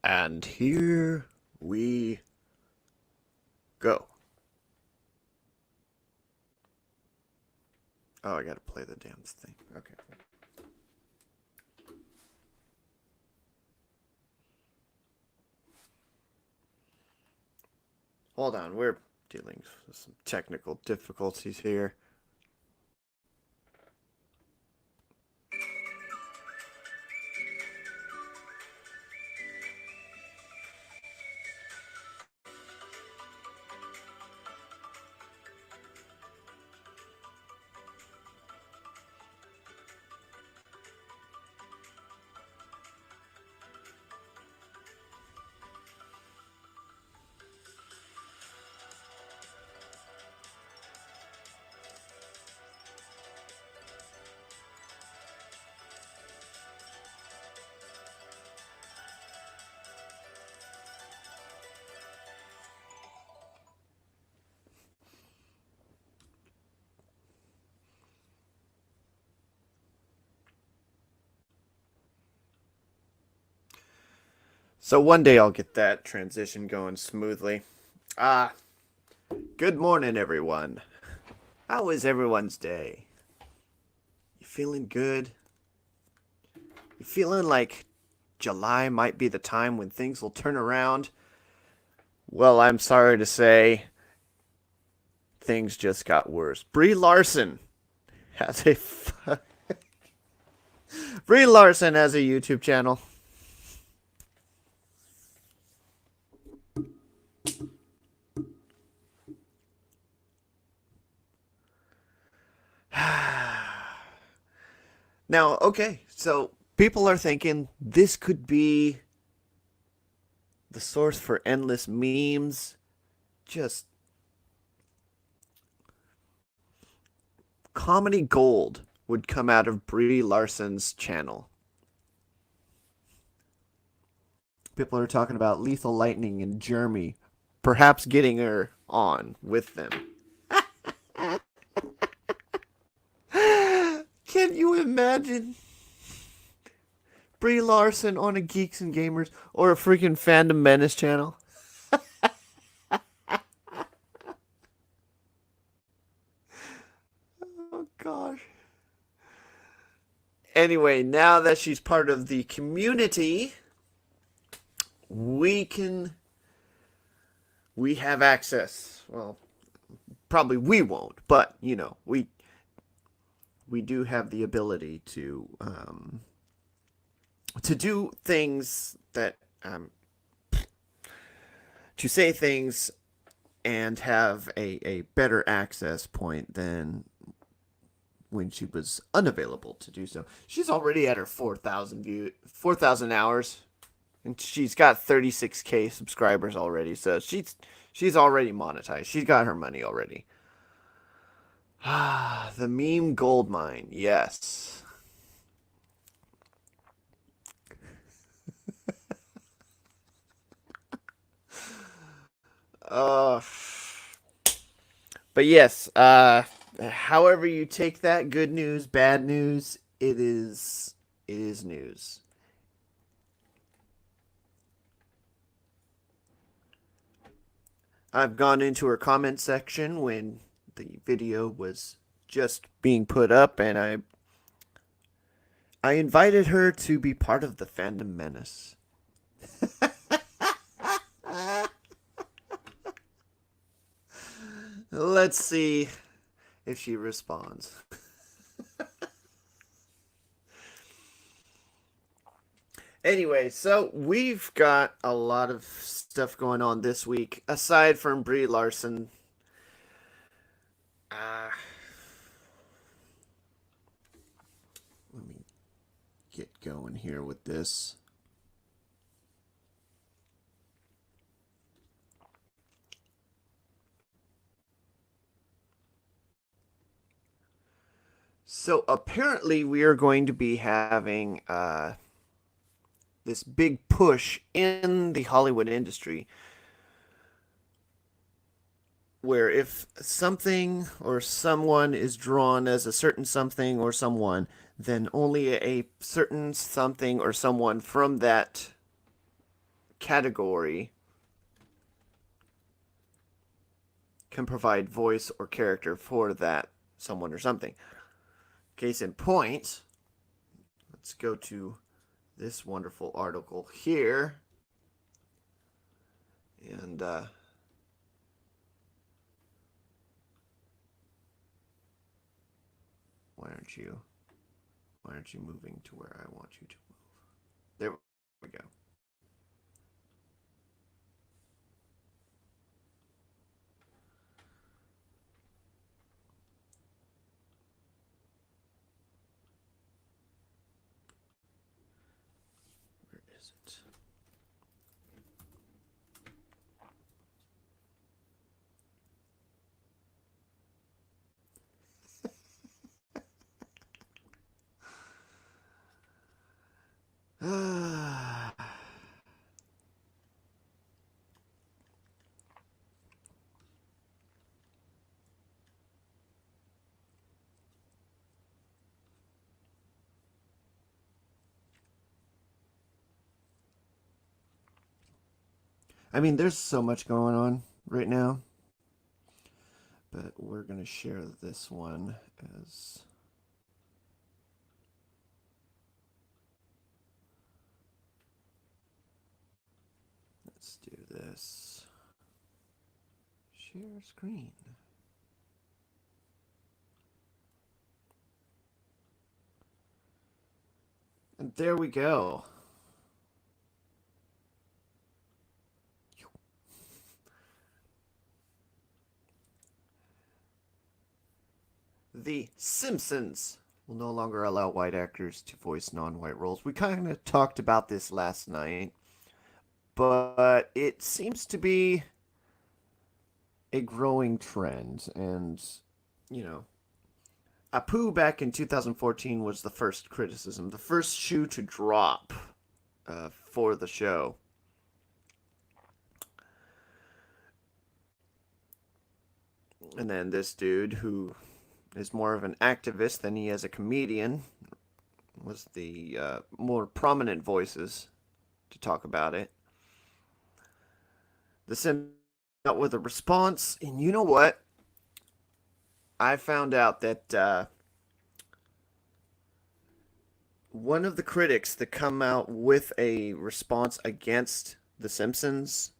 And here we go. Oh, I gotta play the damn thing. Okay. Hold on, we're dealing with some technical difficulties here. So one day I'll get that transition going smoothly. Ah, good morning, everyone. How is everyone's day? You feeling good? You feeling like July might be the time when things will turn around? Well, I'm sorry to say, things just got worse. Brie Larson has a Brie Larson has a YouTube channel. Now, okay, so people are thinking this could be the source for endless memes. Just comedy gold would come out of Brie Larson's channel. People are talking about Lethal Lightning and Jeremy, perhaps getting her on with them. Can you imagine Brie Larson on a Geeks and Gamers or a freaking Fandom Menace channel? Oh gosh. Anyway, now that she's part of the community, we have access. Well, probably we won't, but we do have the ability to do things that to say things and have a better access point than when she was unavailable to do so. She's already at her 4,000 hours, and she's got 36K subscribers already. So she's already monetized. She's got her money already. Ah, the meme gold mine. Yes. Uh, but yes, however you take that, good news, bad news, it is news. I've gone into her comment section when the video was just being put up, and I invited her to be part of the Fandom Menace. Let's see if she responds. Anyway, so we've got a lot of stuff going on this week aside from Brie Larson. Uh, Let me get going here with this. So apparently we are going to be having this big push in the Hollywood industry where if something or someone is drawn as a certain something or someone, then only a certain something or someone from that category can provide voice or character for that someone or something. Case in point, let's go to this wonderful article here. And why aren't you moving to where I want you to move? There we go. Where is it? I mean, there's so much going on right now, but we're going to share this one as let's do this. Share screen. And there we go. The Simpsons will no longer allow white actors to voice non-white roles. We kind of talked about this last night, but it seems to be a growing trend. And, Apu back in 2014 was the first criticism, the first shoe to drop for the show. And then this dude, who is more of an activist than he is a comedian, was the more prominent voices to talk about it. The Sims out with a response, and you know what? I found out that one of the critics that come out with a response against The Simpsons,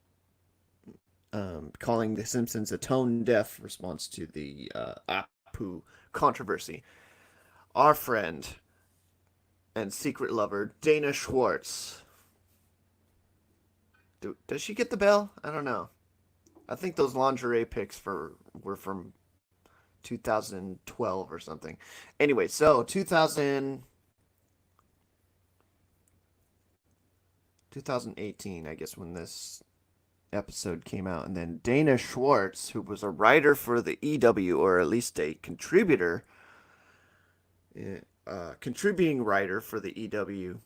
calling The Simpsons a tone-deaf response to the Apu controversy, our friend and secret lover, Dana Schwartz. Does she get the bell? I don't know. I think those lingerie pics were from 2012 or something. Anyway, so 2018, I guess, when this episode came out. And then Dana Schwartz, who was a writer for the EW, or at least a contributing writer for the EW,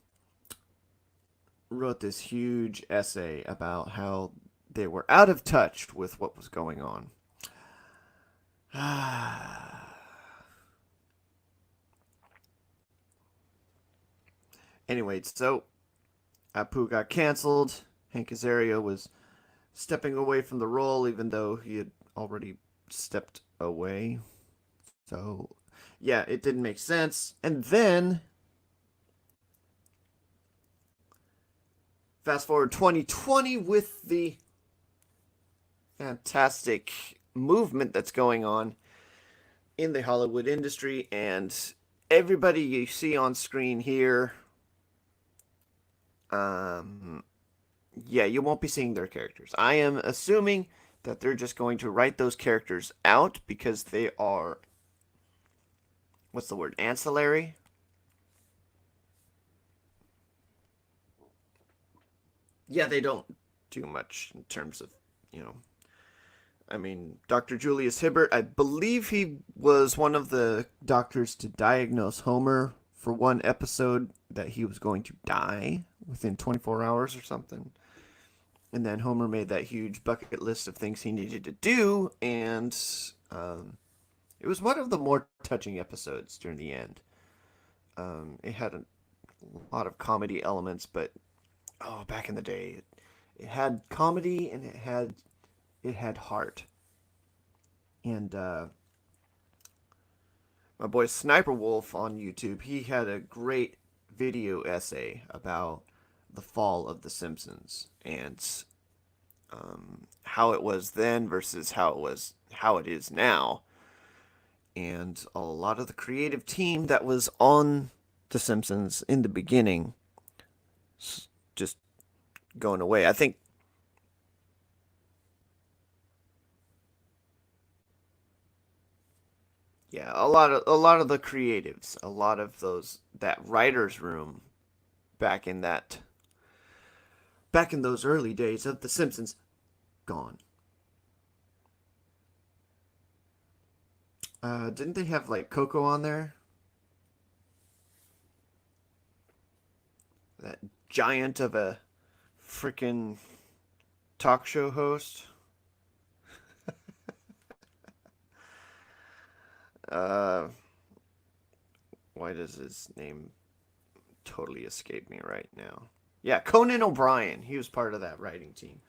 wrote this huge essay about how they were out of touch with what was going on. Anyway, so Apu got canceled. Hank Azaria was stepping away from the role, even though he had already stepped away. So, yeah, it didn't make sense. And then, fast forward 2020 with the fantastic movement that's going on in the Hollywood industry, and everybody you see on screen here, yeah, you won't be seeing their characters. I am assuming that they're just going to write those characters out because they are, what's the word, ancillary? Yeah, they don't do much in terms of, I mean, Dr. Julius Hibbert, I believe he was one of the doctors to diagnose Homer for one episode that he was going to die within 24 hours or something. And then Homer made that huge bucket list of things he needed to do, and it was one of the more touching episodes during the end. It had a lot of comedy elements, but back in the day, It had comedy and it had heart. And my boy Sniper Wolf on YouTube, he had a great video essay about the fall of The Simpsons and how it was then versus how it is now, and a lot of the creative team that was on The Simpsons in the beginning just going away. I think yeah, a lot of the creatives, a lot of those that writers room back in that back in those early days of The Simpsons gone. Didn't they have like Coco on there? That giant of a freaking talk show host. Uh, why does his name totally escape me right now? Yeah, Conan O'Brien. He was part of that writing team.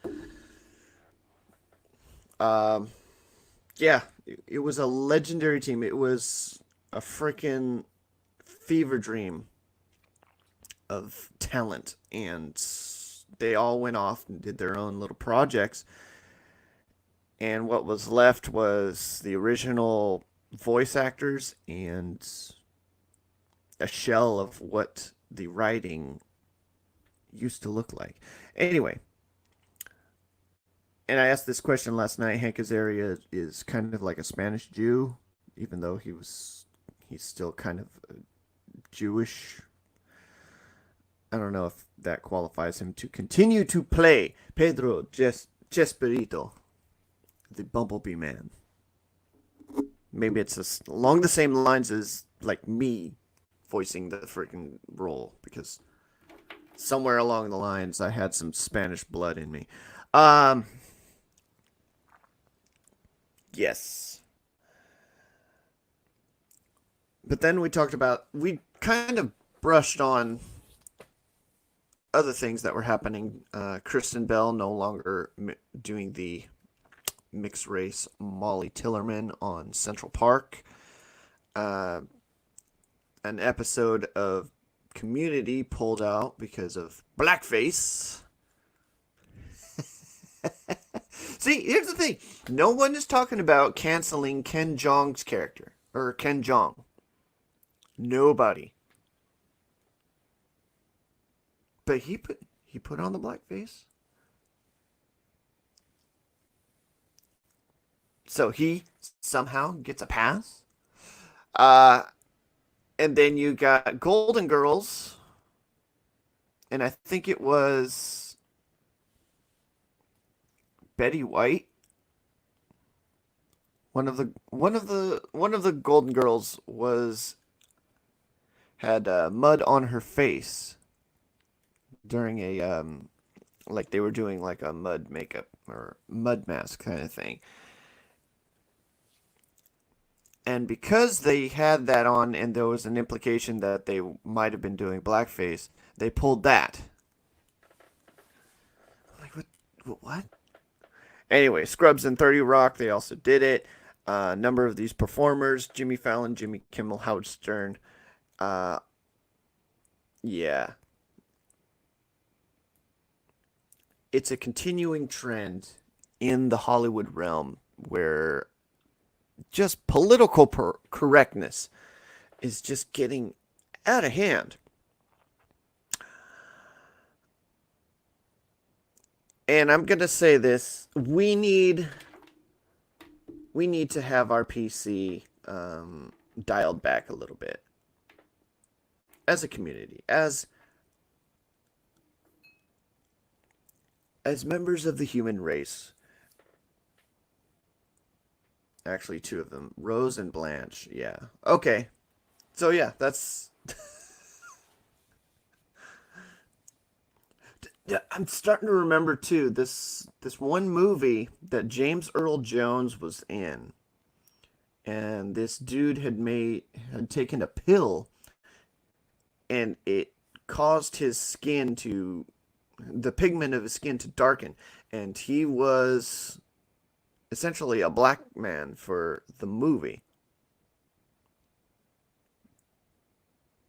Um, yeah, it was a legendary team. It was a freaking fever dream of talent, and they all went off and did their own little projects. And what was left was the original voice actors and a shell of what the writing used to look like. Anyway, and I asked this question last night. Hank Azaria is kind of like a Spanish Jew, even though he's still kind of Jewish. I don't know if that qualifies him to continue to play Pedro Chesperito, the Bumblebee Man. Maybe it's along the same lines as like me voicing the freaking role, because somewhere along the lines I had some Spanish blood in me. Um, yes. But then we kind of brushed on other things that were happening. Kristen Bell no longer doing the mixed race Molly Tillerman on Central Park. Uh, an episode of Community pulled out because of blackface. See, here's the thing. No one is talking about canceling Ken Jeong's character. Or Ken Jeong. Nobody. But he put on the blackface. So he somehow gets a pass. Uh, and then you got Golden Girls, and I think it was Betty White. One of the Golden Girls had mud on her face during a like they were doing like a mud makeup or mud mask kind of thing. And because they had that on and there was an implication that they might have been doing blackface, they pulled that. I'm like, what? Anyway, Scrubs and 30 Rock, they also did it. A number of these performers, Jimmy Fallon, Jimmy Kimmel, Howard Stern. Uh, yeah. It's a continuing trend in the Hollywood realm where just political correctness is just getting out of hand. And I'm going to say this, we need to have our PC dialed back a little bit as a community, as members of the human race. Actually, two of them, Rose and Blanche. Yeah. Okay. So yeah, that's. I'm starting to remember too this one movie that James Earl Jones was in, and this dude had taken a pill, and it caused his skin to the pigment of his skin to darken, and he was essentially a black man for the movie.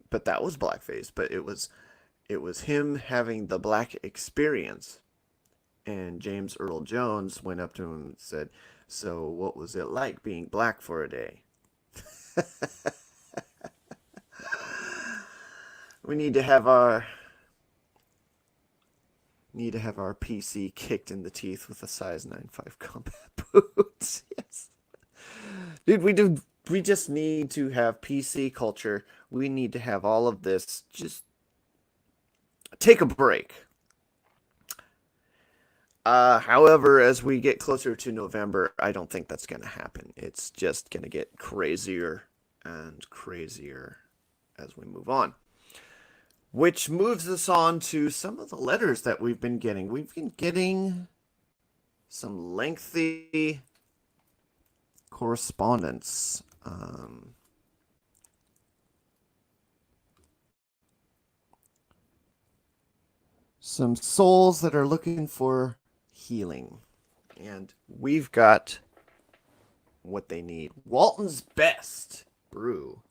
But that was blackface, but it was him having the black experience. And James Earl Jones went up to him and said, "So what was it like being black for a day?" We need to have our PC kicked in the teeth with a size 9.5 combat boots. Yes. Dude, we just need to have PC culture. We need to have all of this. Just take a break. However, as we get closer to November, I don't think that's going to happen. It's just going to get crazier and crazier as we move on. Which moves us on to some of the letters that we've been getting. We've been getting some lengthy correspondence. Some souls that are looking for healing. And we've got what they need. Walton's Best Brew.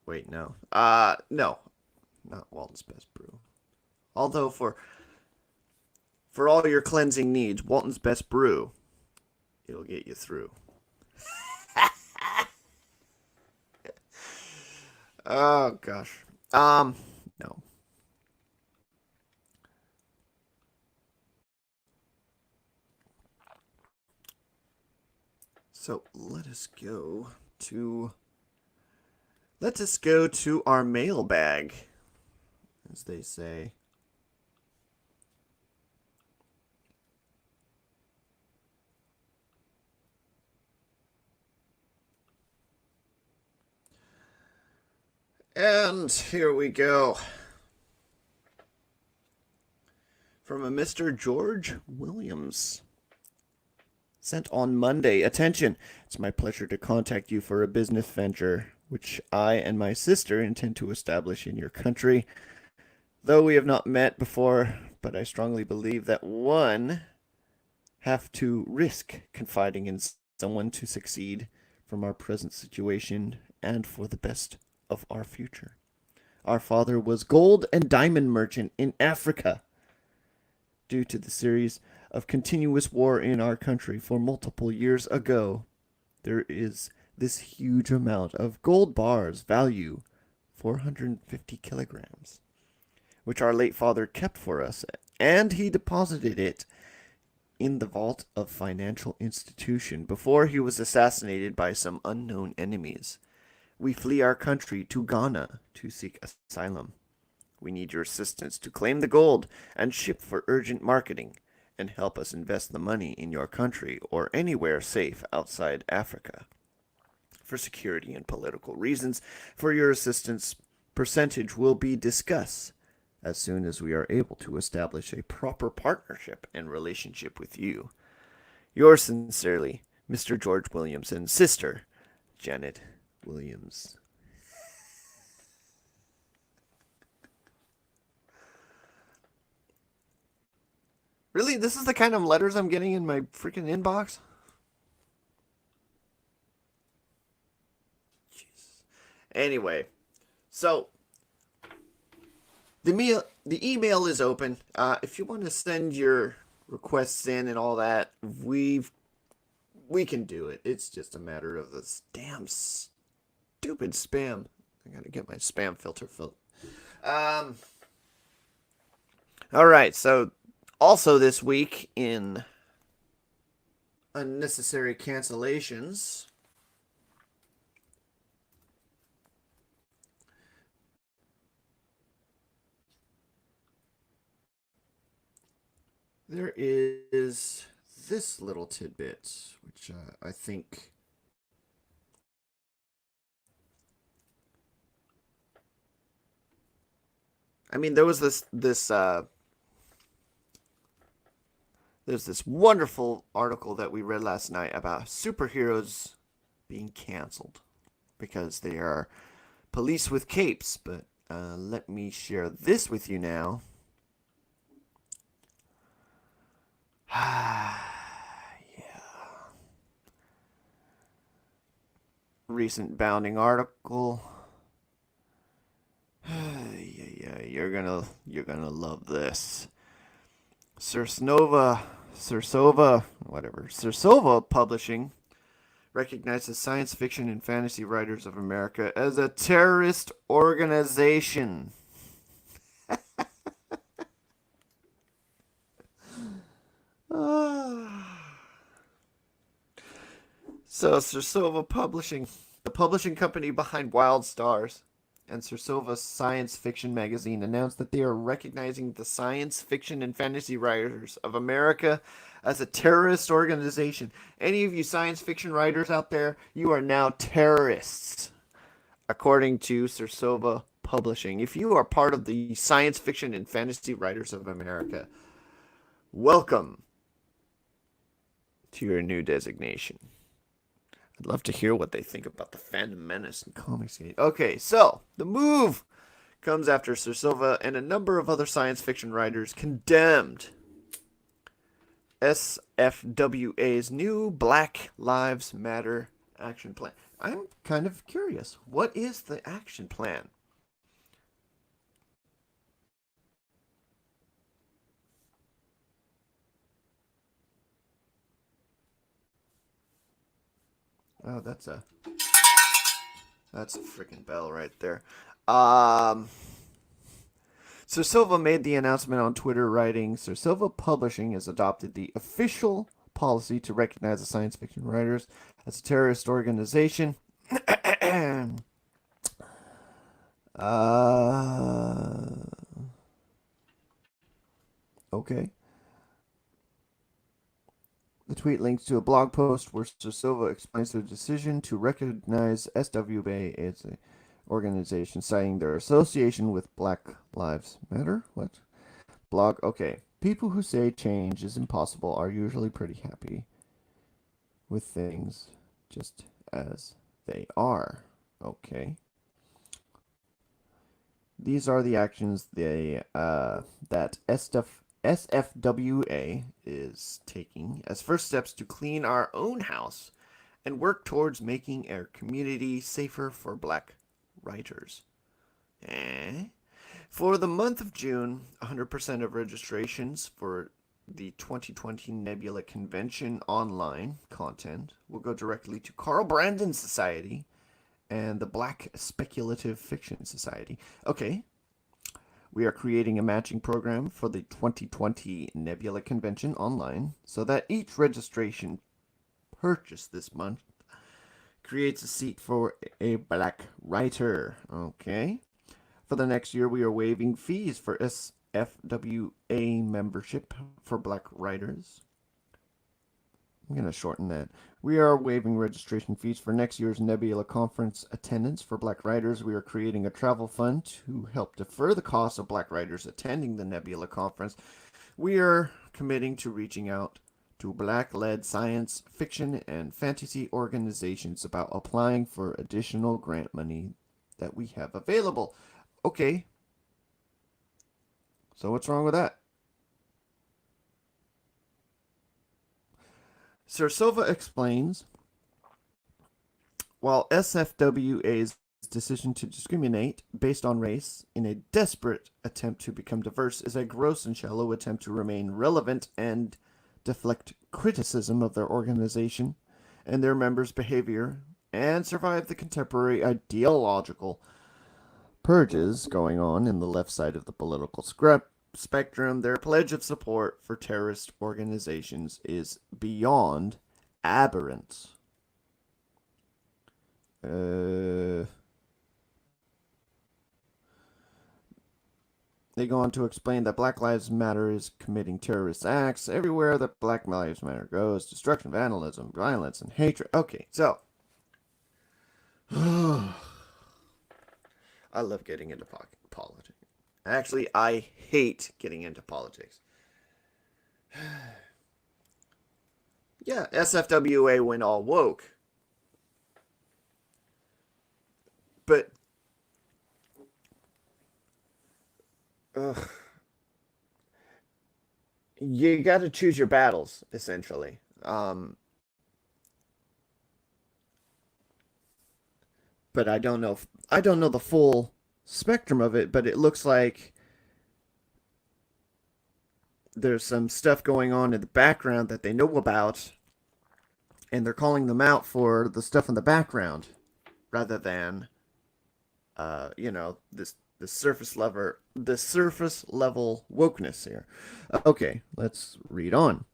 Wait, no. No. Not Walton's Best Brew. Although for all your cleansing needs, Walton's Best Brew, it'll get you through. Oh gosh. No. So let us go to our mailbag, as they say. And here we go. From a Mr. George Williams. Sent on Monday. Attention! It's my pleasure to contact you for a business venture, which I and my sister intend to establish in your country. Though we have not met before, but I strongly believe that one have to risk confiding in someone to succeed from our present situation and for the best of our future. Our father was gold and diamond merchant in Africa. Due to the series of continuous war in our country for multiple years ago, there is this huge amount of gold bars, value 450 kilograms, which our late father kept for us, and he deposited it in the vault of financial institution before he was assassinated by some unknown enemies. We flee our country to Ghana to seek asylum. We need your assistance to claim the gold and ship for urgent marketing, and help us invest the money in your country or anywhere safe outside Africa. For security and political reasons, for your assistance, percentage will be discussed as soon as we are able to establish a proper partnership and relationship with you. Yours sincerely, Mr. George Williams, and sister, Janet Williams. Really? This is the kind of letters I'm getting in my freaking inbox? Jesus. Anyway, so the email is open. If you want to send your requests in and all that, we can do it. It's just a matter of this damn stupid spam. I gotta get my spam filter filled. All right, so also this week in unnecessary cancellations, there is this little tidbit, which I think there was there's this wonderful article that we read last night about superheroes being canceled because they are police with capes. But let me share this with you now. Recent bounding article. Yeah, you're gonna love this. Sursova Publishing recognizes science fiction and fantasy writers of America as a terrorist organization. So Sursova Publishing, the publishing company behind Wild Stars, and Sursova Science Fiction magazine announced that they are recognizing the science fiction and fantasy writers of America as a terrorist organization. Any of you science fiction writers out there, you are now terrorists, according to Sursova Publishing. If you are part of the science fiction and fantasy writers of America, welcome to your new designation. I'd love to hear what they think about the Phantom Menace and comics. Okay, so the move comes after Sursova and a number of other science fiction writers condemned SFWA's new Black Lives Matter action plan. I'm kind of curious. What is the action plan? Oh, that's a freaking bell right there. Sursova made the announcement on Twitter, writing, Sursova Publishing has adopted the official policy to recognize the science fiction writers as a terrorist organization. Okay. The tweet links to a blog post where Sursova explains their decision to recognize SWA as an organization, citing their association with Black Lives Matter. What? Blog. Okay. People who say change is impossible are usually pretty happy with things just as they are. Okay. These are the actions that SFWA is taking as first steps to clean our own house and work towards making our community safer for Black writers. For the month of June, 100% of registrations for the 2020 Nebula Convention online content will go directly to Carl Brandon Society and the Black Speculative Fiction Society. Okay. We are creating a matching program for the 2020 Nebula Convention online so that each registration purchased this month creates a seat for a Black writer. Okay. For the next year, we are waiving fees for SFWA membership for Black writers. I'm going to shorten that. We are waiving registration fees for next year's Nebula Conference attendance for Black writers. We are creating a travel fund to help defer the cost of Black writers attending the Nebula Conference. We are committing to reaching out to Black-led science, fiction, and fantasy organizations about applying for additional grant money that we have available. Okay. So what's wrong with that? Sursova explains, while SFWA's decision to discriminate based on race in a desperate attempt to become diverse is a gross and shallow attempt to remain relevant and deflect criticism of their organization and their members' behavior and survive the contemporary ideological purges going on in the left side of the political spectrum, their pledge of support for terrorist organizations is beyond aberrant. They go on to explain that Black Lives Matter is committing terrorist acts everywhere that Black Lives Matter goes. Destruction, vandalism, violence, and hatred. Okay, so I love getting into politics. Actually, I hate getting into politics. Yeah, SFWA went all woke. But you got to choose your battles, essentially. But I don't know the full spectrum of it, but it looks like there's some stuff going on in the background that they know about, and they're calling them out for the stuff in the background rather than this the surface level wokeness here. Okay, let's read on.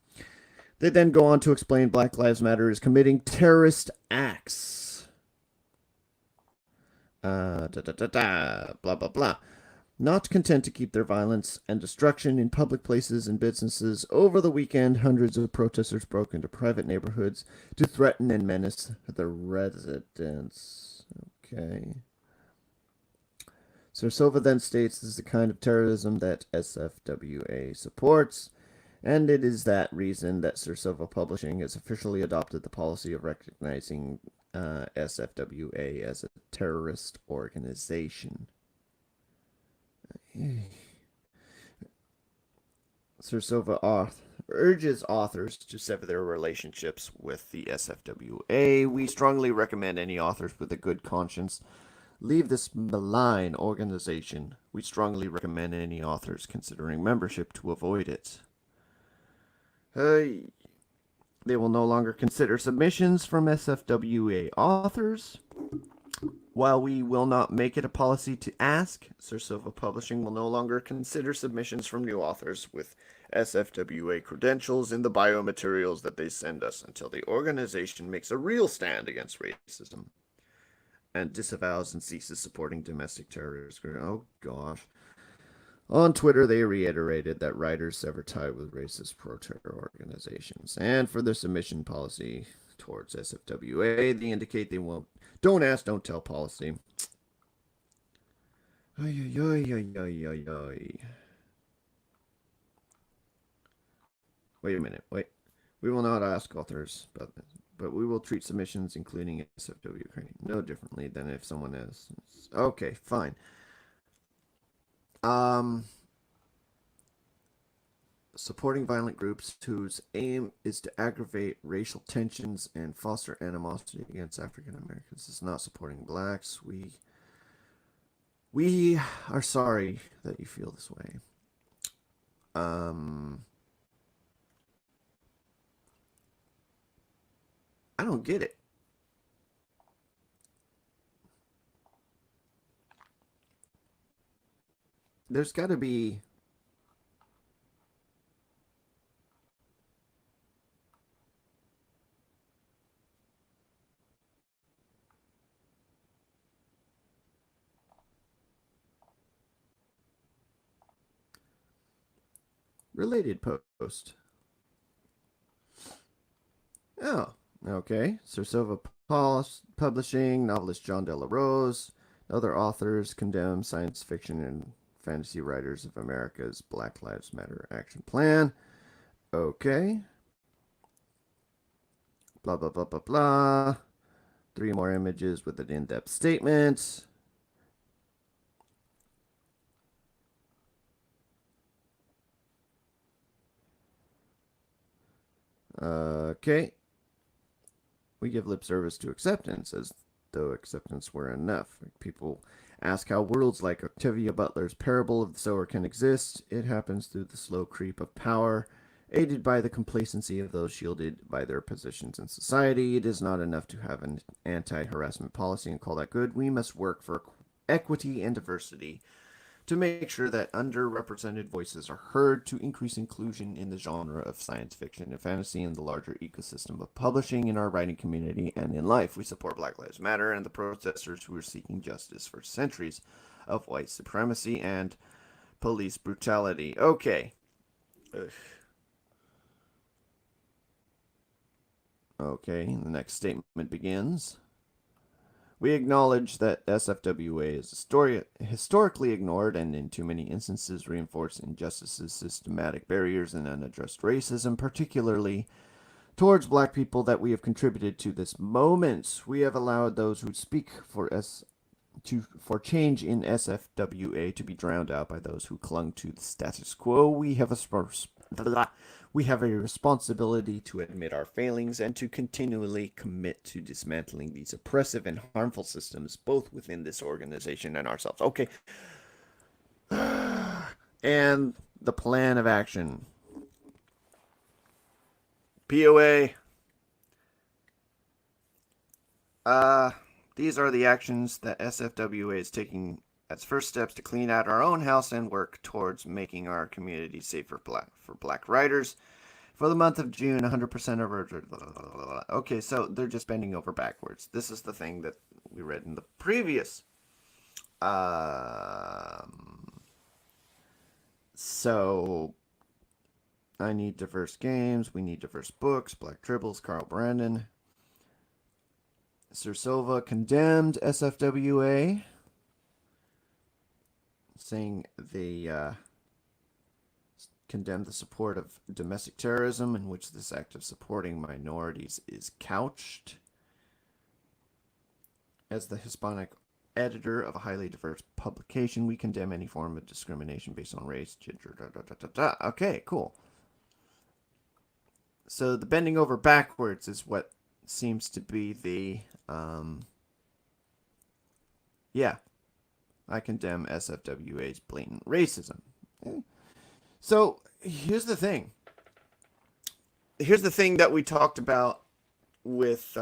They then go on to explain Black Lives Matter is committing terrorist acts. Blah blah blah. Not content to keep their violence and destruction in public places and businesses, over the weekend, hundreds of protesters broke into private neighborhoods to threaten and menace the residents. Okay. Sursova then states this is the kind of terrorism that SFWA supports, and it is that reason that Sursova Publishing has officially adopted the policy of recognizing SFWA as a terrorist organization. Sursova urges authors to sever their relationships with the SFWA. We strongly recommend any authors with a good conscience leave this malign organization. We strongly recommend any authors considering membership to avoid it. They will no longer consider submissions from SFWA authors. While we will not make it a policy to ask, Sursova Publishing will no longer consider submissions from new authors with SFWA credentials in the biomaterials that they send us until the organization makes a real stand against racism and disavows and ceases supporting domestic terrorism. Oh, gosh. On Twitter, they reiterated that writers sever tie with racist pro-terror organizations. And for their submission policy towards SFWA, they indicate they won't. Don't ask, don't tell policy. Ay, ay, ay, ay, ay, ay. Wait a minute, wait. We will not ask authors about this, but we will treat submissions, including SFW Ukraine, no differently than if someone has. Okay, fine. Supporting violent groups whose aim is to aggravate racial tensions and foster animosity against African Americans is not supporting blacks. We are sorry that you feel this way. I don't get it. There's got to be related post. Oh, okay. Sursova Publishing, novelist John Della Rose, other authors condemn science fiction and fantasy writers of America's Black Lives Matter action plan. Okay. Blah, blah, blah, blah, blah. 3 more images with an in-depth statement. Okay. We give lip service to acceptance as though acceptance were enough. People ask how worlds like Octavia Butler's parable of the sower can exist. It happens through the slow creep of power, aided by the complacency of those shielded by their positions in society. It is not enough to have an anti-harassment policy and call that good. We must work for equity and diversity to make sure that underrepresented voices are heard, to increase inclusion in the genre of science fiction and fantasy and the larger ecosystem of publishing in our writing community and in life. We support Black Lives Matter and the protesters who are seeking justice for centuries of white supremacy and police brutality. Okay. Ugh. Okay, the next statement begins. We acknowledge that SFWA is historically ignored and in too many instances reinforced injustices, systematic barriers, and unaddressed racism, particularly towards black people, that we have contributed to this moment. We have allowed those who speak for change in SFWA to be drowned out by those who clung to the status quo. We have We have a responsibility to admit our failings and to continually commit to dismantling these oppressive and harmful systems, both within this organization and ourselves. Okay. And the plan of action. POA. These are the actions that SFWA is taking as first steps to clean out our own house and work towards making our community safe for black riders. For the month of June, 100% of our... Okay, so they're just bending over backwards. This is the thing that we read in the previous. So, I need diverse games. We need diverse books. Black Tribbles, Carl Brandon. Sir Silva condemned SFWA, saying they condemned the support of domestic terrorism in which this act of supporting minorities is couched. As the Hispanic editor of a highly diverse publication, we condemn any form of discrimination based on race, gender, Okay, cool. So the bending over backwards is what seems to be the, yeah, I condemn SFWA's blatant racism. So here's the thing. Here's the thing that we talked about with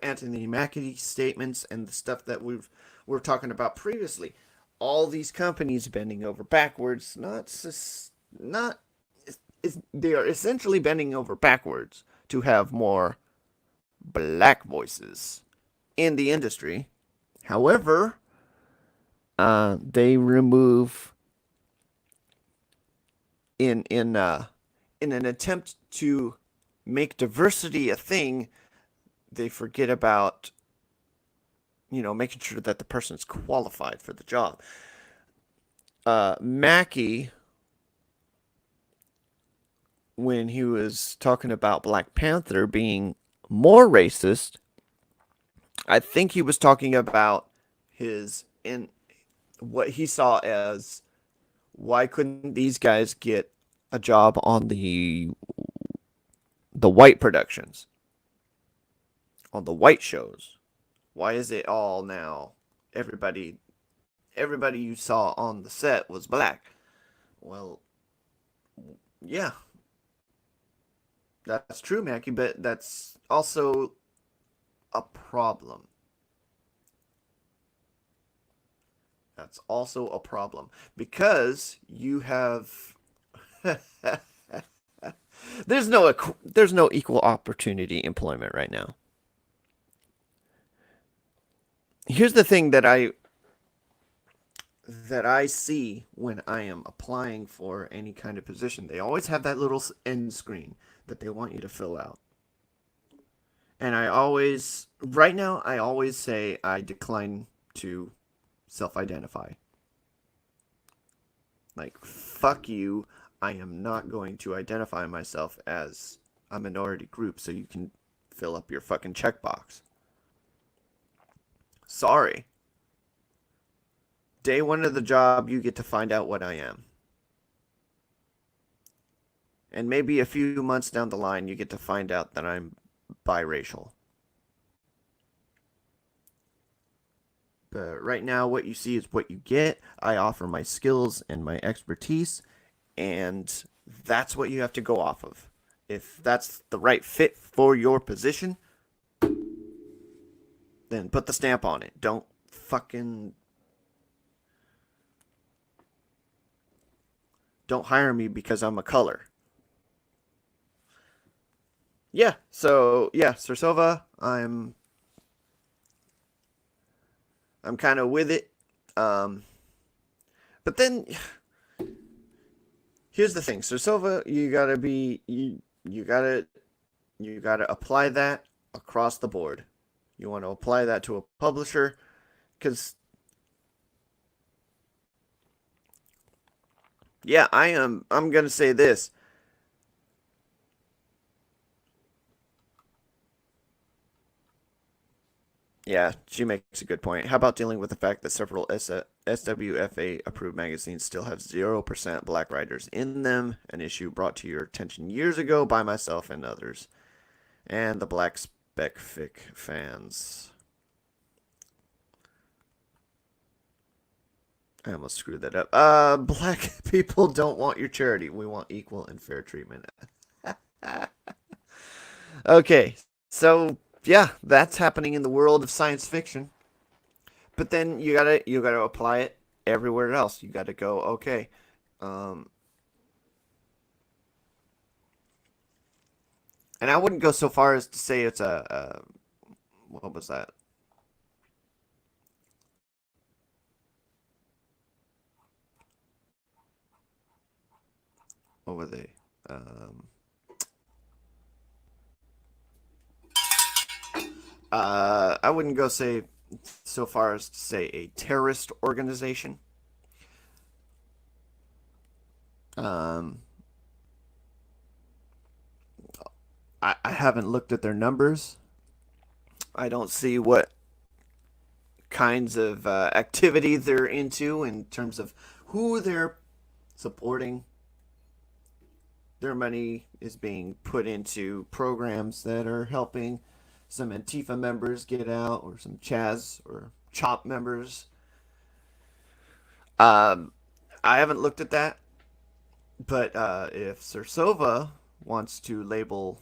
Anthony Mackie's statements and the stuff that we're talking about previously. All these companies bending over backwards, they are essentially bending over backwards to have more black voices in the industry. However, they remove in an attempt to make diversity a thing, they forget about, making sure that the person's qualified for the job. Mackie, when he was talking about Black Panther being more racist, I think he was talking about what he saw as, why couldn't these guys get a job on the white productions, on the white shows? Why is it all now everybody you saw on the set was black? Well, yeah, that's true, Mackie, but that's also a problem. That's also a problem because you have there's no equal opportunity employment right now. Here's the thing that I see when I am applying for any kind of position. They always have that little end screen that they want you to fill out. And right now, I always say I decline to self-identify. Like, fuck you, I am not going to identify myself as a minority group so you can fill up your fucking checkbox. Sorry. Day one of the job, you get to find out what I am. And maybe a few months down the line, you get to find out that I'm biracial. But right now, what you see is what you get. I offer my skills and my expertise, and that's what you have to go off of. If that's the right fit for your position, then put the stamp on it. Don't hire me because I'm a color. Yeah, so yeah, Sir Silva, I'm kind of with it. But then here's the thing, Sir Silva, you gotta apply that across the board. You want to apply that to a publisher, because yeah, I'm gonna say this. Yeah, she makes a good point. How about dealing with the fact that several SWFA approved magazines still have 0% black writers in them? An issue brought to your attention years ago by myself and others. And the Black Spec Fic fans. I almost screwed that up. Black people don't want your charity. We want equal and fair treatment. Okay, so yeah, that's happening in the world of science fiction. But then you gotta apply it everywhere else. You gotta go, okay. Um, and I wouldn't go so far as to say it's a what was that? What were they? Um, I wouldn't go say so far as to say a terrorist organization. Um, I haven't looked at their numbers. I don't see what kinds of activity they're into in terms of who they're supporting. Their money is being put into programs that are helping some Antifa members get out, or some Chaz or CHOP members. Um, I haven't looked at that, but if Cersova wants to label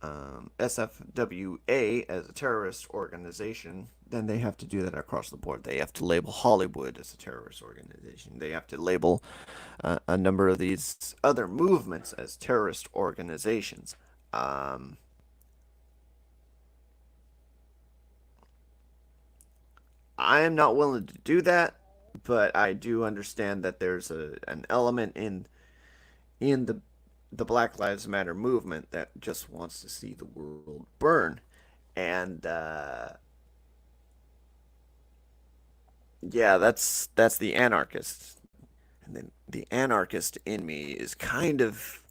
SFWA as a terrorist organization, then they have to do that across the board. They have to label Hollywood as a terrorist organization. They have to label a number of these other movements as terrorist organizations. Um, I am not willing to do that, but I do understand that there's an element in the Black Lives Matter movement that just wants to see the world burn. And yeah, that's the anarchist. And then the anarchist in me is kind of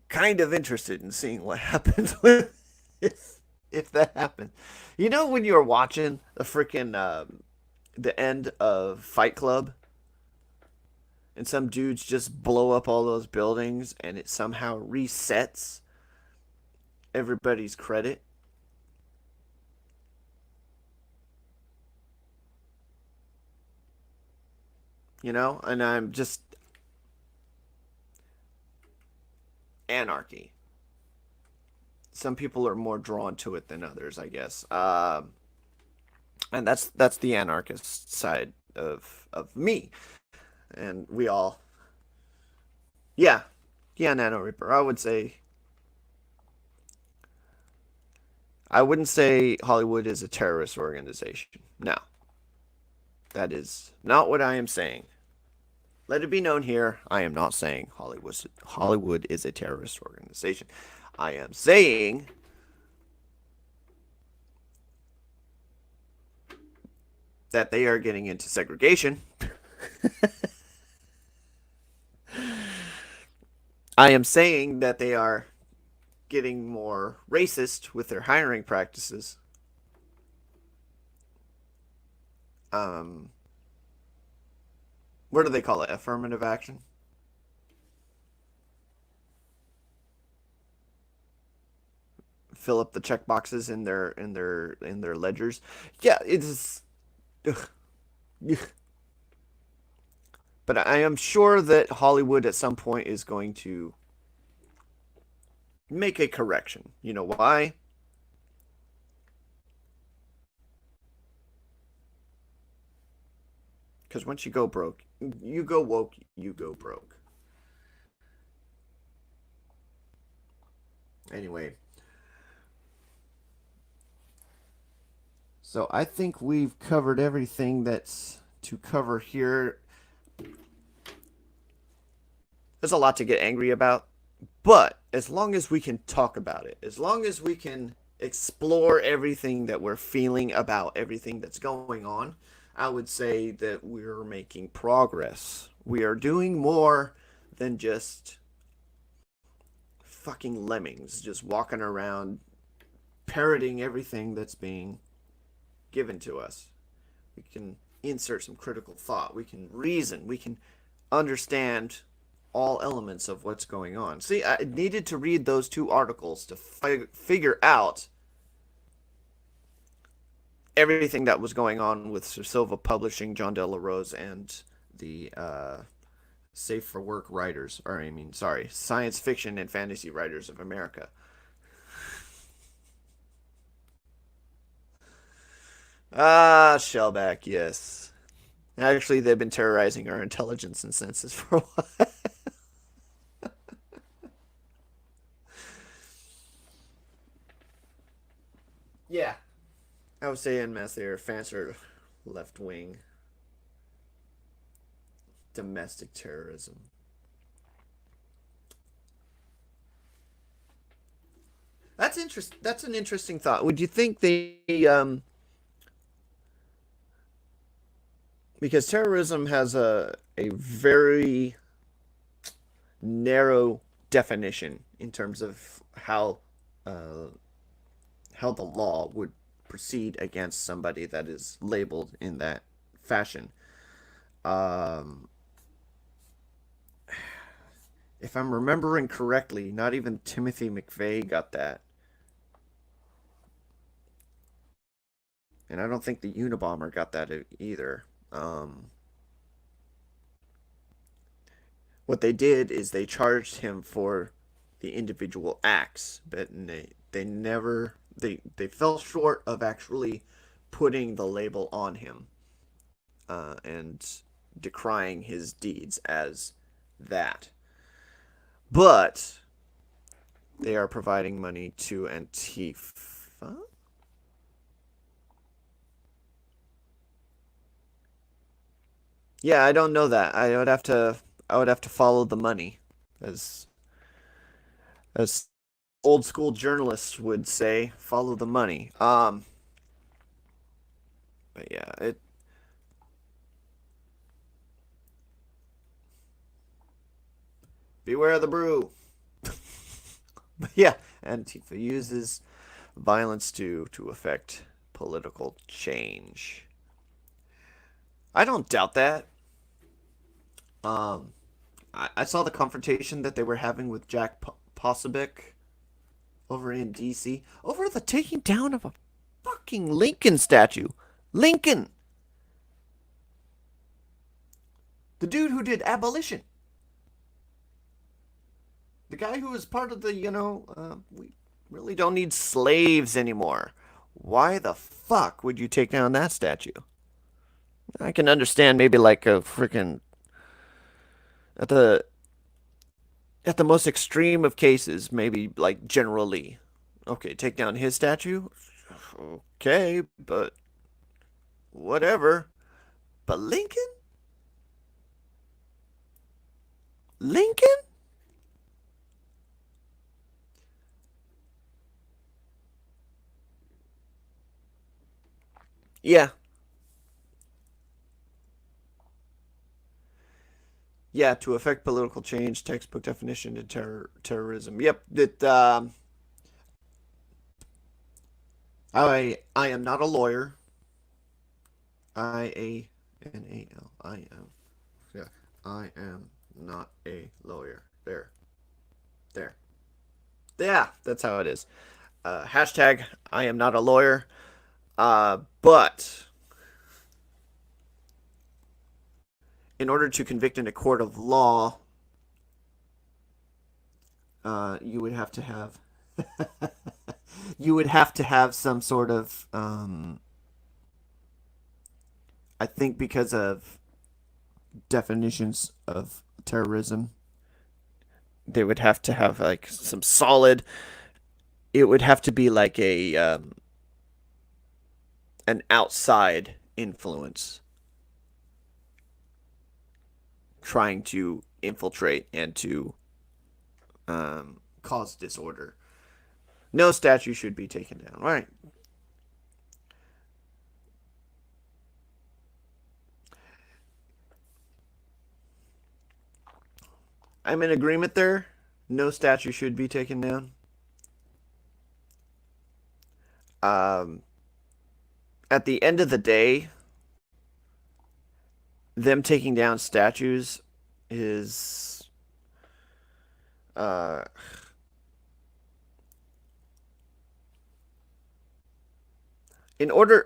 interested in seeing what happens with if that happens. You know when you're watching the freaking the end of Fight Club and some dudes just blow up all those buildings and it somehow resets everybody's credit. And I'm just anarchy. Some people are more drawn to it than others, I guess. And that's the anarchist side of me, and we all, yeah, yeah, Nano Reaper. I wouldn't say Hollywood is a terrorist organization. No, that is not what I am saying. Let it be known here, I am not saying Hollywood is a terrorist organization. I am saying that they are getting into segregation. I am saying that they are getting more racist with their hiring practices. Um, what do they call it? Affirmative action. Fill up the check boxes in their ledgers. Yeah, it's. Ugh. But I am sure that Hollywood at some point is going to make a correction. You know why? Because once you go broke, you go woke, you go broke. Anyway, so I think we've covered everything that's to cover here. There's a lot to get angry about, but as long as we can talk about it, as long as we can explore everything that we're feeling about everything that's going on, I would say that we're making progress. We are doing more than just fucking lemmings just walking around parroting everything that's being given to us. We can insert some critical thought. We can reason. We can understand all elements of what's going on. See, I needed to read those two articles to figure out everything that was going on with Sir Silva Publishing, John Della Rose, and the Safe for Work writers, or I mean, sorry, science fiction and fantasy writers of America. Ah, Shellback, yes. Actually, they've been terrorizing our intelligence and senses for a while. Yeah, I would say en masse they're fancier left wing domestic terrorism. That's an interesting thought. Would you think because terrorism has a very narrow definition in terms of uh, how the law would proceed against somebody that is labeled in that fashion. Um, if I'm remembering correctly, not even Timothy McVeigh got that, and I don't think the Unabomber got that either. What they did is they charged him for the individual acts, but they never they fell short of actually putting the label on him and decrying his deeds as that. But they are providing money to Antifa. Yeah, I don't know that. I would have to follow the money, as as old school journalists would say, follow the money. But yeah, it beware the brew. But yeah, Antifa uses violence to affect political change. I don't doubt that. Um, I saw the confrontation that they were having with Jack Posobiec over in D.C. over the taking down of a fucking Lincoln statue. Lincoln, the dude who did abolition, the guy who was part of the, we really don't need slaves anymore. Why the fuck would you take down that statue? I can understand maybe like a freaking at the at the most extreme of cases, maybe like generally, okay, take down his statue. Okay, but whatever. But Lincoln? Lincoln? Yeah. Yeah, to affect political change, textbook definition to terrorism. Yep, I am not a lawyer. I am. Yeah, I am not a lawyer. There. Yeah, that's how it is. Hashtag I am not a lawyer. But in order to convict in a court of law, you would have to have you would have to have some sort of I think because of definitions of terrorism, they would have to have like some solid. It would have to be like a an outside influence trying to infiltrate and to cause disorder. No statue should be taken down. Right. I'm in agreement there. No statue should be taken down. Um, at the end of the day, them taking down statues is uh, in order.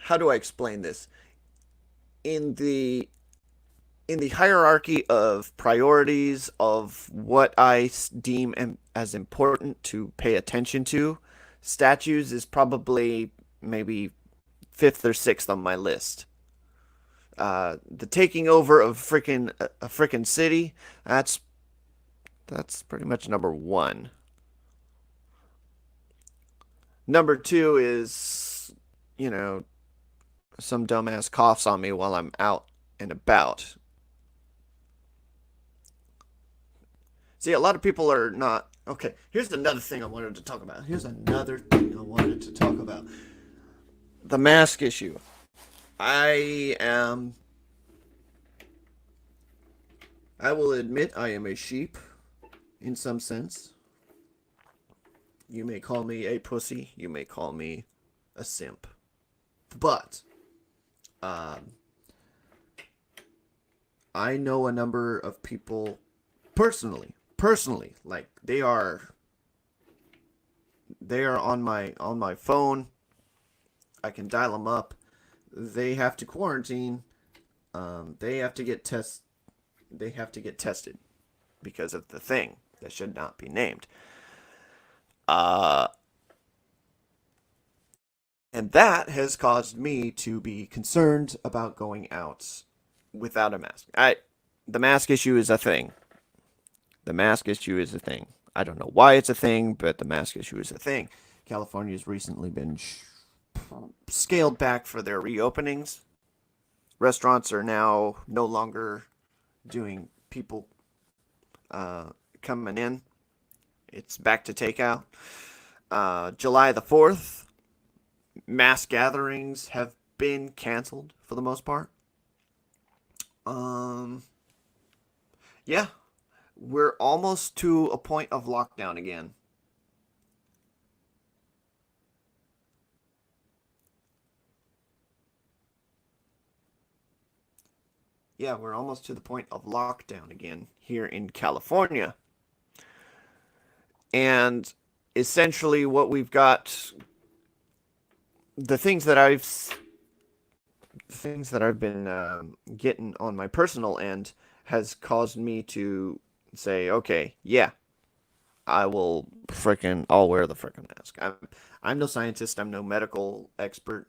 How do I explain this? In the in the hierarchy of priorities of what I deem as important to pay attention to, statues is probably maybe fifth or sixth on my list. The taking over of a freaking city, that's pretty much number one. Number two is, you know, some dumbass coughs on me while I'm out and about. See, a lot of people are not. Okay, here's another thing I wanted to talk about. Here's another thing I wanted to talk about. The mask issue. I am. I will admit I am a sheep in some sense. You may call me a pussy. You may call me a simp. But, um, I know a number of people personally, like they are on my phone. I can dial them up. They have to quarantine. They have to get test. They have to get tested because of the thing that should not be named. Uh, and that has caused me to be concerned about going out without a mask. The mask issue is a thing. The mask issue is a thing. I don't know why it's a thing, but the mask issue is a thing. California's recently been scaled back for their reopenings. Restaurants are now no longer doing people coming in. It's back to takeout. July the 4th, mass gatherings have been canceled for the most part. Um, yeah, we're almost to a point of lockdown again. Yeah, we're almost to the point of lockdown again here in California. And essentially, what we've got, the things that I've been getting on my personal end has caused me to say, okay, yeah, I'll wear the frickin' mask. I'm no scientist. I'm no medical expert.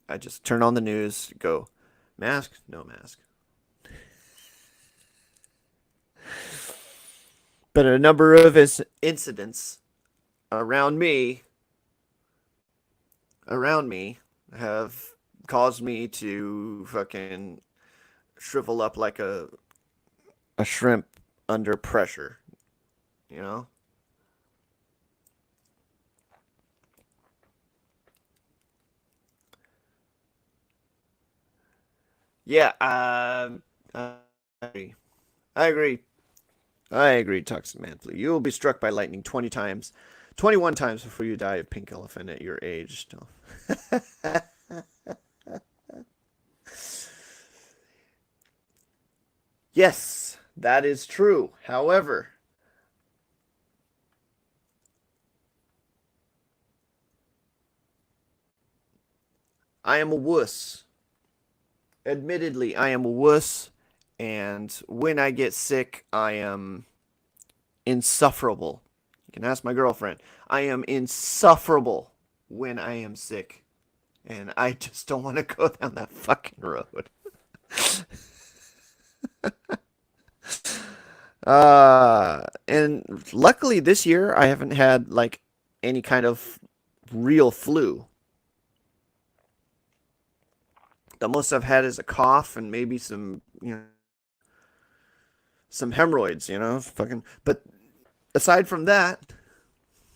I just turn on the news, go, mask, no mask. But a number of incidents around me, around me, have caused me to fucking shrivel up like a shrimp under pressure. You know? Yeah. I agree. I agree. I agree, Toxic Manfly. You will be struck by lightning 20 times, 21 times before you die of pink elephant at your age. Yes, that is true. However, I am a wuss. Admittedly, I am a wuss, and when I get sick, I am insufferable. You can ask my girlfriend. I am insufferable when I am sick, and I just don't want to go down that fucking road. And luckily this year I haven't had like any kind of real flu. The most I've had is a cough and maybe some hemorrhoids, fucking. But aside from that,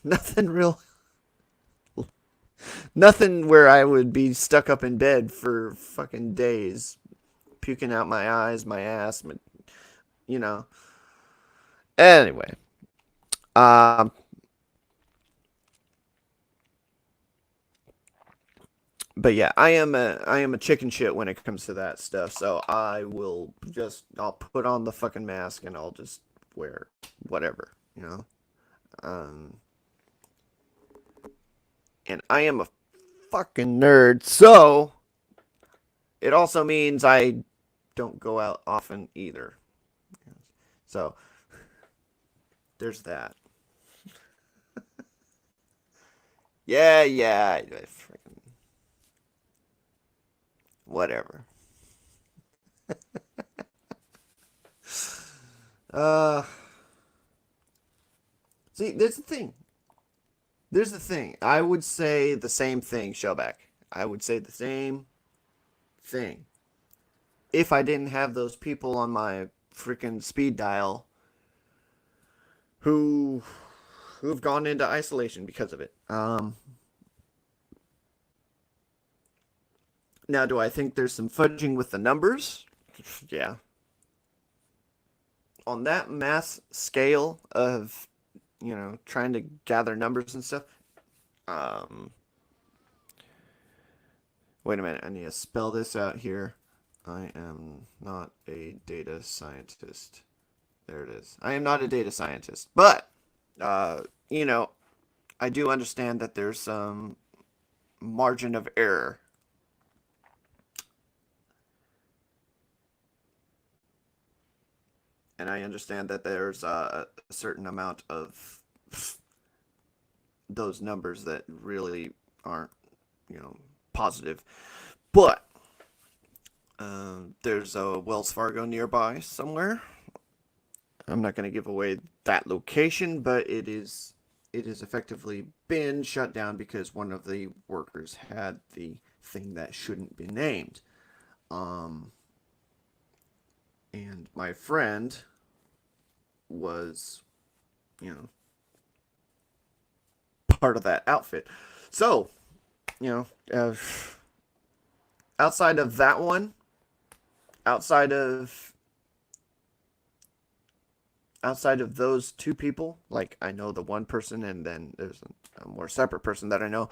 nothing real, nothing where I would be stuck up in bed for fucking days, puking out my eyes, my ass, you know. Anyway, um, But yeah, I am a chicken shit when it comes to that stuff. So I'll put on the fucking mask and I'll just wear whatever, you know. Um, and I am a fucking nerd, so it also means I don't go out often either. So there's that. Yeah, yeah, freaking whatever. Uh, see, there's the thing. There's the thing. I would say the same thing, Shellback. I would say the same thing if I didn't have those people on my freaking speed dial who who've gone into isolation because of it. Now, do I think there's some fudging with the numbers? Yeah. On that mass scale of, trying to gather numbers and stuff. Um, Wait a minute. I need to spell this out here. I am not a data scientist. There it is. I am not a data scientist, but uh, you know, I do understand that there's some margin of error, and I understand that there's a certain amount of those numbers that really aren't, positive. But there's a Wells Fargo nearby somewhere. I'm not going to give away that location, but it is effectively been shut down because one of the workers had the thing that shouldn't be named. Um, and my friend was, you know, part of that outfit. So, you know, outside of that one, outside of outside of those two people, like I know the one person and then there's a more separate person that I know.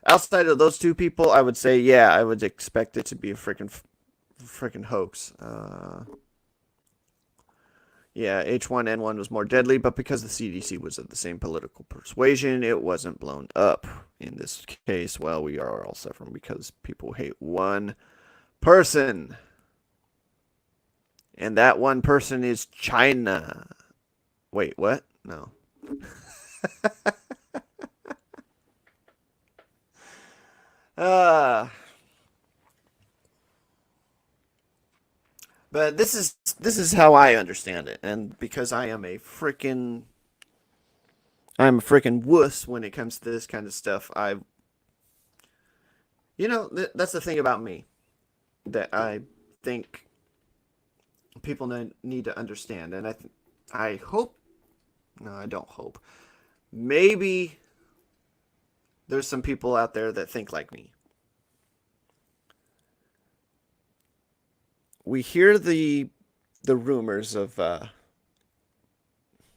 Outside of those two people, I would say yeah, I would expect it to be a freaking hoax. Yeah, H1N1 was more deadly, but because the CDC was of the same political persuasion, it wasn't blown up. In this case, well, we are all suffering because people hate one person. And that one person is China. Wait, what? No. uh but this is how I understand it. And because I'm a freaking wuss when it comes to this kind of stuff, that's the thing about me that I think people need to understand. And I hope, no, I don't hope. Maybe there's some people out there that think like me. We hear the rumors of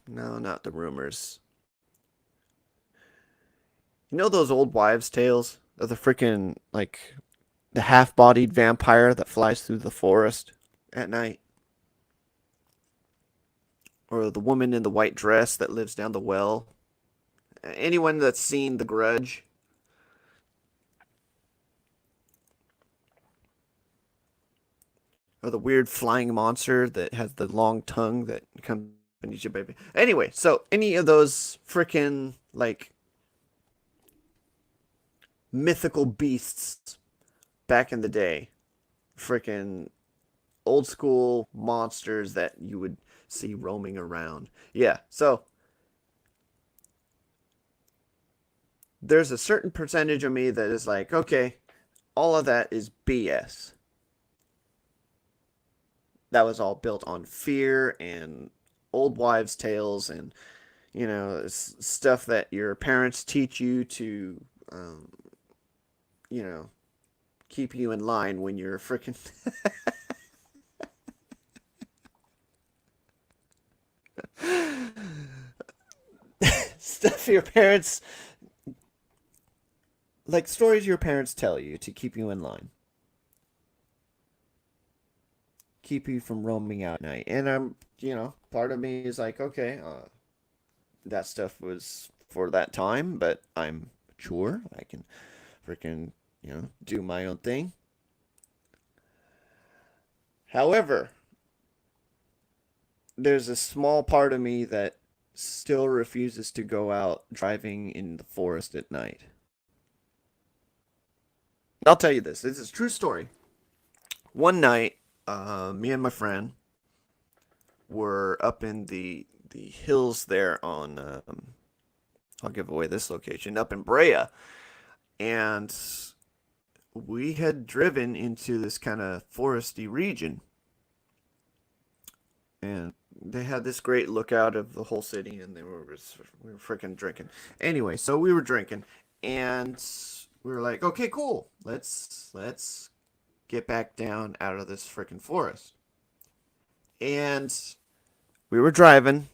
no, not the rumors. You know those old wives' tales of the freaking like the half-bodied vampire that flies through the forest at night, or the woman in the white dress that lives down the well. Anyone that's seen The Grudge, or the weird flying monster that has the long tongue that comes and eats your baby. Anyway, so any of those freaking like mythical beasts back in the day, freaking old school monsters that you would see roaming around. Yeah, so there's a certain percentage of me that is like, okay, all of that is BS. That was all built on fear and old wives' tales and, stuff that your parents teach you to, you know, keep you in line when you're freaking. Stuff your parents like stories your parents tell you to keep you in line, keep you from roaming out at night. And part of me is like, okay, that stuff was for that time, but I'm mature. I can freaking, do my own thing. However, there's a small part of me that still refuses to go out driving in the forest at night. I'll tell you this. This is a true story. One night, me and my friend were up in the hills there on. I'll give away this location up in Brea, and we had driven into this kind of foresty region, and they had this great lookout of the whole city, and we were freaking drinking. Anyway, so we were drinking, and we were like, okay, cool, let's get back down out of this freaking forest. And we were driving,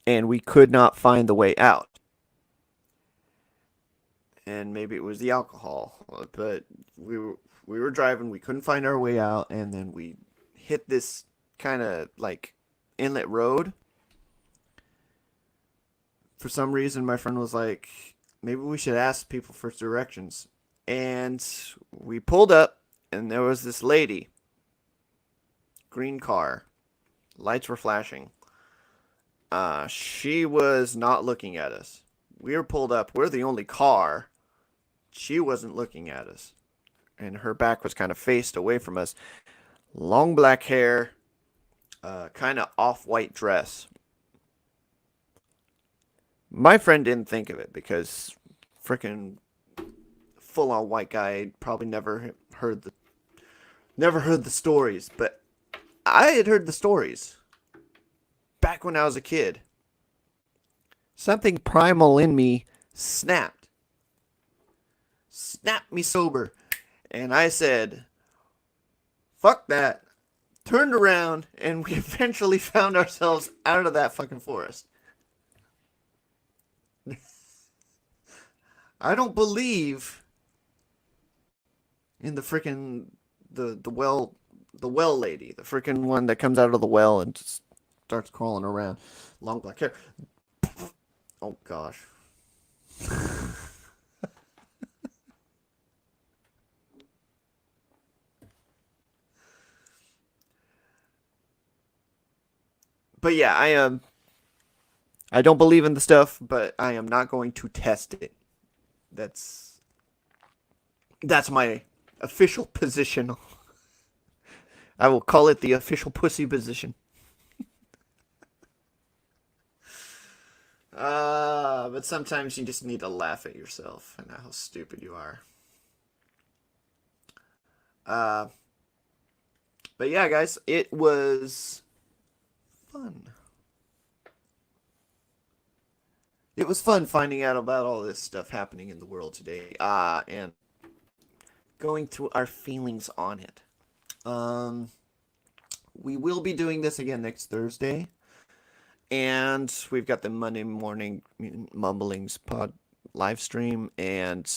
and we could not find the way out. And maybe it was the alcohol, but we were driving, we couldn't find our way out, and then we hit this kind of like inlet road. For some reason, my friend was like, maybe we should ask people for directions. And we pulled up, and there was this lady, green car, lights were flashing. She was not looking at us. We were pulled up. We're the only car. She wasn't looking at us. And her back was kind of faced away from us. Long black hair, kind of off-white dress. My friend didn't think of it because freaking full-on white guy probably heard the stories, but I had heard the stories back when I was a kid. Something primal in me snapped me sober, and I said, fuck that. Turned around, and we eventually found ourselves out of that fucking forest. I don't believe in the freaking the well lady, the freaking one that comes out of the well and just starts crawling around, long black hair. Oh gosh. But yeah, I don't believe in the stuff, but I am not going to test it. That's my official position. I will call it the official pussy position. But sometimes you just need to laugh at yourself and how stupid you are. Uh, but yeah, guys, it was fun. It was fun finding out about all this stuff happening in the world today. And going through our feelings on it. We will be doing this again next Thursday. And we've got the Monday morning mumblings pod live stream, and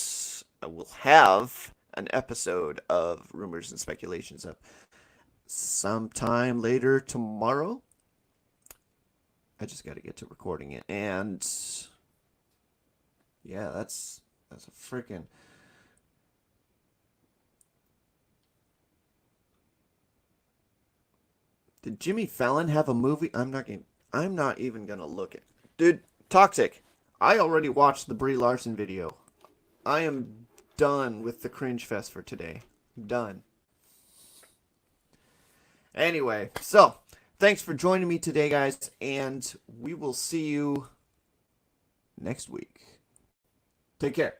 we'll have an episode of Rumors and Speculations up sometime later tomorrow. I just got to get to recording it, and yeah, that's a freaking. Did Jimmy Fallon have a movie? I'm not even gonna look at. Dude, Toxic. I already watched the Brie Larson video. I am done with the cringe fest for today. Done. Anyway, so thanks for joining me today, guys, and we will see you next week. Take care.